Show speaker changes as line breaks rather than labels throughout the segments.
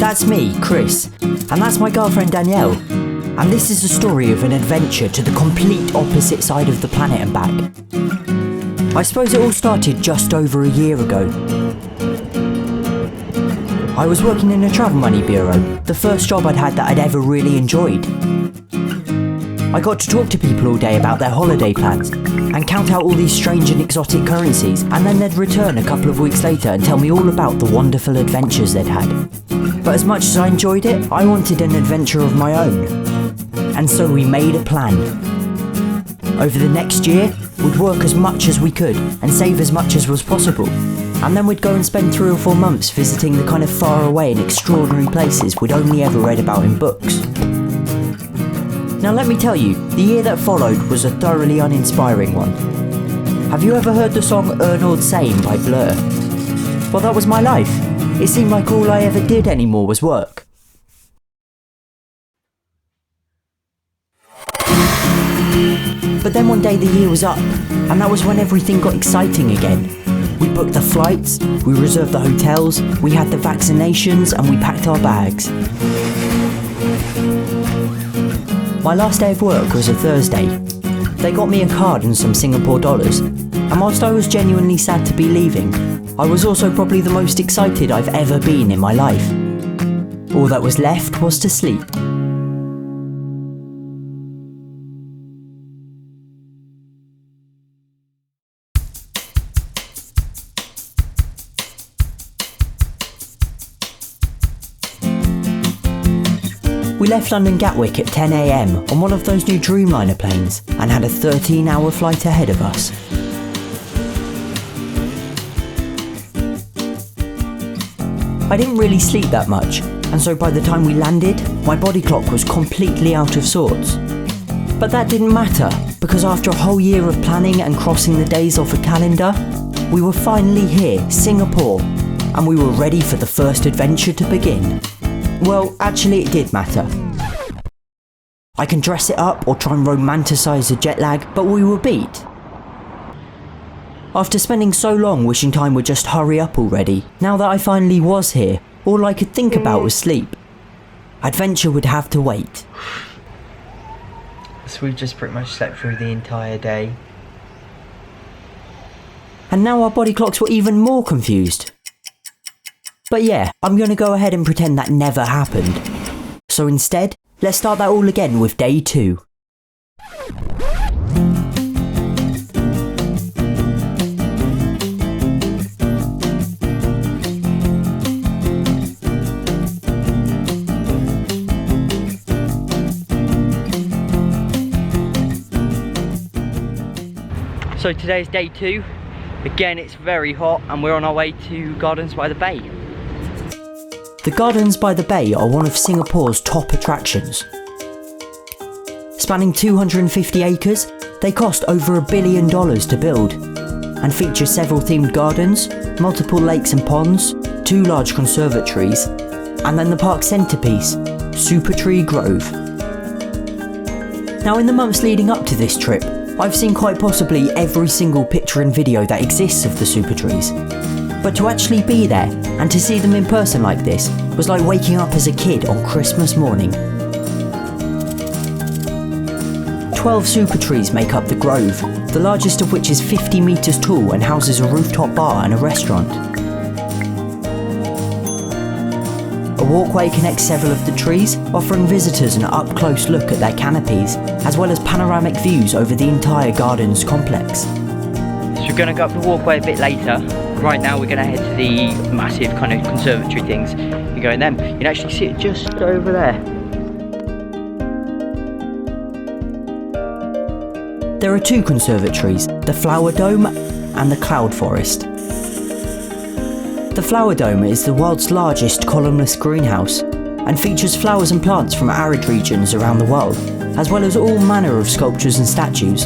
That's me, Chris, and that's my girlfriend Danielle. And this is the story of an adventure to the complete opposite side of the planet and back. I suppose it all started just over a year ago. I was working in a travel money bureau, the first job I'd had that I'd ever really enjoyed. I got to talk to people all day about their holiday plans and count out all these strange and exotic currencies, and then they'd return a couple of weeks later and tell me all about the wonderful adventures they'd had. But as much as I enjoyed it, I wanted an adventure of my own. And so we made a plan. Over the next year, we'd work as much as we could and save as much as was possible. And then we'd go and spend 3 or 4 months visiting the kind of far away and extraordinary places we'd only ever read about in books. Now let me tell you, the year that followed was a thoroughly uninspiring one. Have you ever heard the song Ernord Sane by Blur? Well, that was my life. It seemed like all I ever did anymore was work. But then one day the year was up, and that was when everything got exciting again. We booked the flights, we reserved the hotels, we had the vaccinations, and we packed our bags. My last day of work was a Thursday. They got me a card and some Singapore dollars, and whilst I was genuinely sad to be leaving, I was also probably the most excited I've ever been in my life. All that was left was to sleep. We left London Gatwick at 10 AM on one of those new Dreamliner planes and had a 13-hour flight ahead of us. I didn't really sleep that much, and so by the time we landed, my body clock was completely out of sorts. But that didn't matter, because after a whole year of planning and crossing the days off a calendar, we were finally here, Singapore, and we were ready for the first adventure to begin. Well, actually it did matter. I can dress it up or try and romanticise the jet lag, but we were beat. After spending so long wishing time would just hurry up already, now that I finally was here, all I could think about was sleep. Adventure would have to wait. So we've just pretty much slept through the entire day. And now our body clocks were even more confused. But yeah, I'm gonna go ahead and pretend that never happened. So instead, let's start that all again with day 2. So today's day 2. Again, it's very hot and we're on our way to Gardens by the Bay. The Gardens by the Bay are one of Singapore's top attractions. Spanning 250 acres, they cost over $1 billion to build and feature several themed gardens, multiple lakes and ponds, 2 large conservatories, and then the park's centrepiece, Super Tree Grove. Now in the months leading up to this trip, I've seen quite possibly every single picture and video that exists of the super trees. But to actually be there and to see them in person like this was like waking up as a kid on Christmas morning. 12 super trees make up the grove, the largest of which is 50 metres tall and houses a rooftop bar and a restaurant. A walkway connects several of the trees, offering visitors an up-close look at their canopies, as well as panoramic views over the entire gardens complex. So we're going to go up the walkway a bit later. Right now we're going to head to the massive kind of conservatory things. You go in them, you can actually see it just over there. There are 2 conservatories, the Flower Dome and the Cloud Forest. The Flower Dome is the world's largest columnless greenhouse and features flowers and plants from arid regions around the world, as well as all manner of sculptures and statues.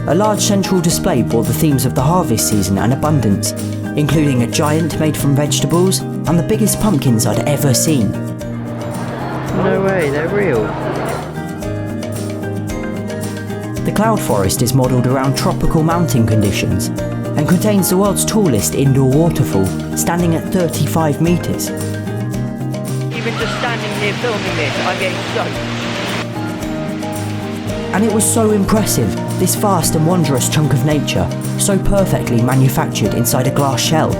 A large central display bore the themes of the harvest season and abundance, including a giant made from vegetables and the biggest pumpkins I'd ever seen. No way, they're real. The Cloud Forest is modelled around tropical mountain conditions, and contains the world's tallest indoor waterfall, standing at 35 metres. Even just standing here filming this, I'm getting soaked. And it was so impressive, this vast and wondrous chunk of nature, so perfectly manufactured inside a glass shell.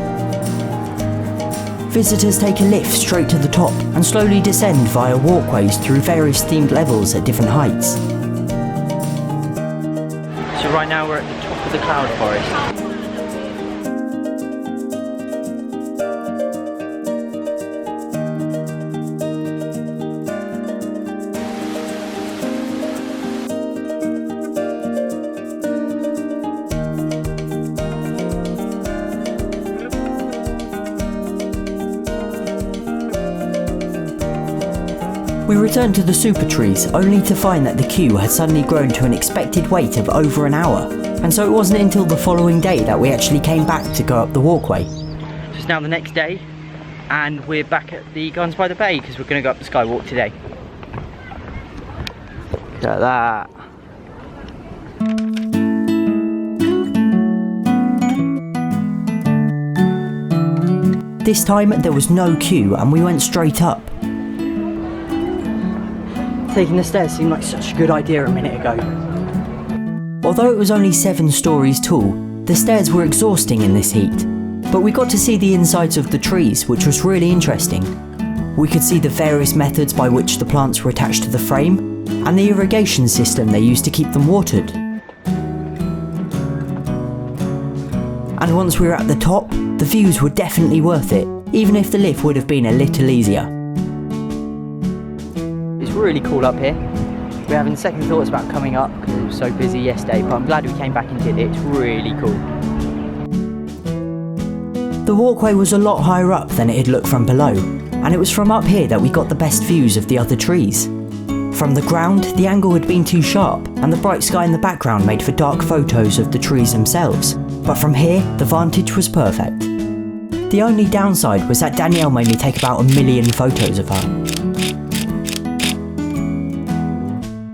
Visitors take a lift straight to the top and slowly descend via walkways through various themed levels at different heights. So right now we're at the top of the cloud forest. We returned to the super trees, only to find that the queue had suddenly grown to an expected wait of over an hour, and so it wasn't until the following day that we actually came back to go up the walkway. It's now the next day, and we're back at the Gardens by the Bay because we're going to go up the Skywalk today. Look at that. This time there was no queue and we went straight up. Taking the stairs seemed like such a good idea a minute ago. Although it was only 7 stories tall, the stairs were exhausting in this heat, but we got to see the insides of the trees, which was really interesting. We could see the various methods by which the plants were attached to the frame, and the irrigation system they used to keep them watered. And once we were at the top, the views were definitely worth it, even if the lift would have been a little easier. It's really cool up here. We're having second thoughts about coming up because it was so busy yesterday, but I'm glad we came back and did it. It's really cool. The walkway was a lot higher up than it had looked from below, and it was from up here that we got the best views of the other trees. From the ground, the angle had been too sharp, and the bright sky in the background made for dark photos of the trees themselves, but from here, the vantage was perfect. The only downside was that Danielle made me take about 1 million photos of her.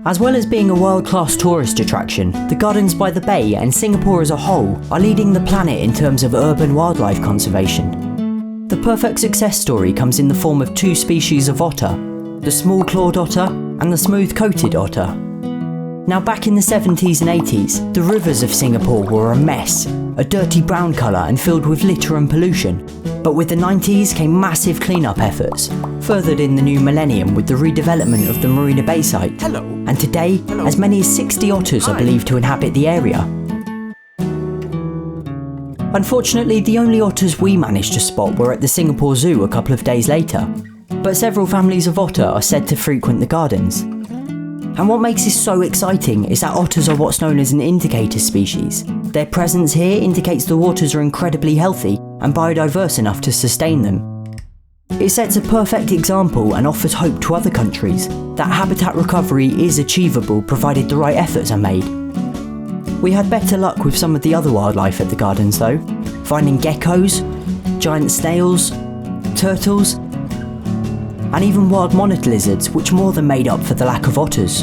As well as being a world-class tourist attraction, the Gardens by the Bay and Singapore as a whole are leading the planet in terms of urban wildlife conservation. The perfect success story comes in the form of 2 species of otter, the small-clawed otter and the smooth-coated otter. Now back in the 70s and 80s, the rivers of Singapore were a mess, a dirty brown colour and filled with litter and pollution. But with the 90s came massive clean-up efforts, furthered in the new millennium with the redevelopment of the Marina Bay site. And today, as many as 60 otters are believed to inhabit the area. Unfortunately, the only otters we managed to spot were at the Singapore Zoo a couple of days later, but several families of otter are said to frequent the gardens. And what makes this so exciting is that otters are what's known as an indicator species. Their presence here indicates the waters are incredibly healthy and biodiverse enough to sustain them. It sets a perfect example and offers hope to other countries that habitat recovery is achievable provided the right efforts are made. We had better luck with some of the other wildlife at the gardens though, finding geckos, giant snails, turtles, and even wild monitor lizards, which more than made up for the lack of otters.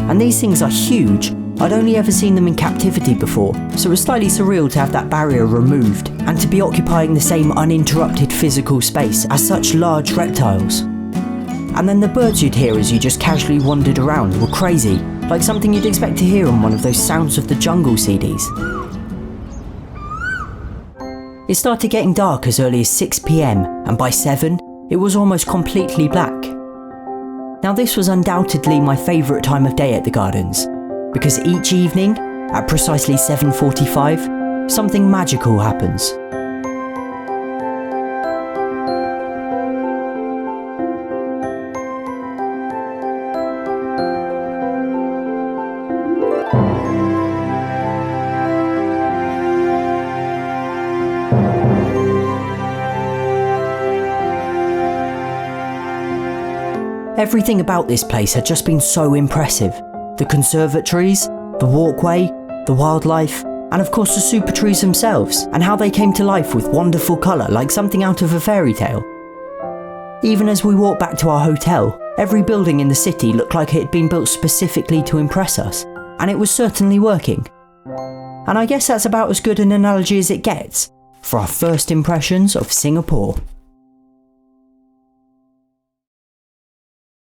And these things are huge. I'd only ever seen them in captivity before, so it was slightly surreal to have that barrier removed and to be occupying the same uninterrupted physical space as such large reptiles. And then the birds you'd hear as you just casually wandered around were crazy, like something you'd expect to hear on one of those Sounds of the Jungle CDs. It started getting dark as early as 6 PM, and by 7, it was almost completely black. Now this was undoubtedly my favourite time of day at the gardens, because each evening, at precisely 7:45, something magical happens. Everything about this place had just been so impressive. The conservatories, the walkway, the wildlife, and of course the super trees themselves, and how they came to life with wonderful colour like something out of a fairy tale. Even as we walked back to our hotel, every building in the city looked like it had been built specifically to impress us, and it was certainly working. And I guess that's about as good an analogy as it gets for our first impressions of Singapore.